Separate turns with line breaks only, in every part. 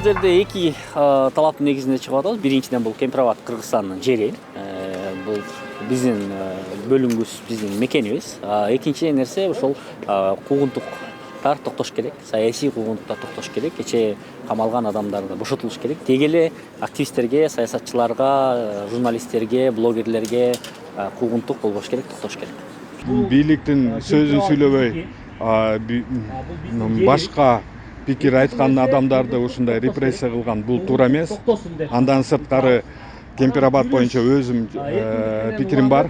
жерде эки талаптын негизинде чыгып атабыз. Биринчиден бул Кемпирабад Кыргызстандын жери. Бул биздин бөлүнгүбүз, биздин мекенибиз. Экинчи нерсе ошол куугунтуктар токтош керек, саясий куугунтуктар токтош керек, кечээ камалган адамдар бошотулуш керек. Деги эле активисттерге, саясатчыларга, журналисттерге, блогерлерге куугунтук болбош керек, токтош керек.
Бийликтин сөзүн сүйлөбөй, башка пикир айткан адамдарды ушундай репрессия кылган бул туура эмес. Андан сырткары Кемпирабад боюнча өзүм пикирим бар.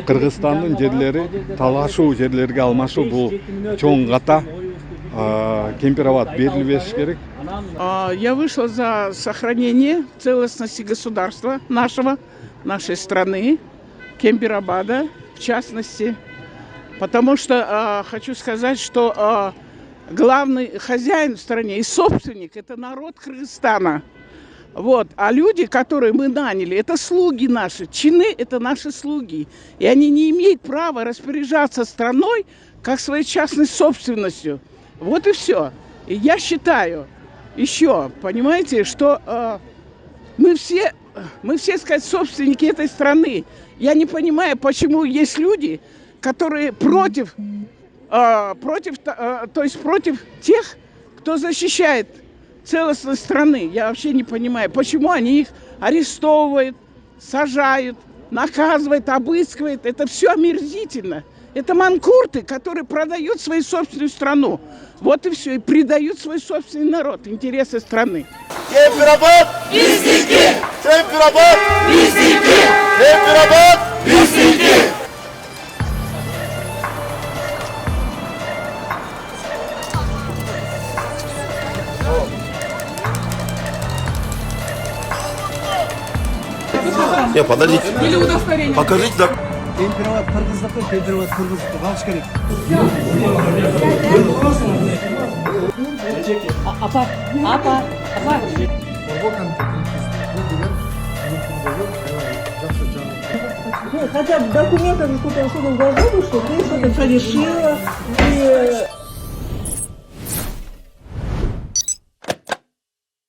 Кыргызстандын жерлери талашуу, жерлерге алмашуу бул чоң ката. Кемпирабад берилбеш керек.
Я вышла за сохранение целостности государства нашего, нашей страны, Кемпирабада в частности. Потому что хочу сказать, что главный хозяин в стране и собственник – это народ Кыргызстана. Вот. А люди, которые мы наняли, это слуги наши. Чины – это наши слуги. И они не имеют права распоряжаться страной, как своей частной собственностью. Вот и все. И я считаю еще, понимаете, что мы все, сказать, собственники этой страны. Я не понимаю, почему есть люди, которые против тех, кто защищает целостность страны. Я вообще не понимаю, почему они их арестовывают, сажают, наказывают, обыскивают. Это все омерзительно. Это манкурты, которые продают свою собственную страну. Вот и все. И предают свой собственный народ, интересы страны.
Кемпирабад! Биздики! Кемпирабад! Биздики! Кемпирабад! Биздики! Нет, подождите.
Или удостоверение.
Покажите, да.
Кемпирабад кыргыздыкы, Кемпирабад кыргыздыкы калыш керек.
Апа. Хотя бы документами что-то должно быть, что ты что-то совершила.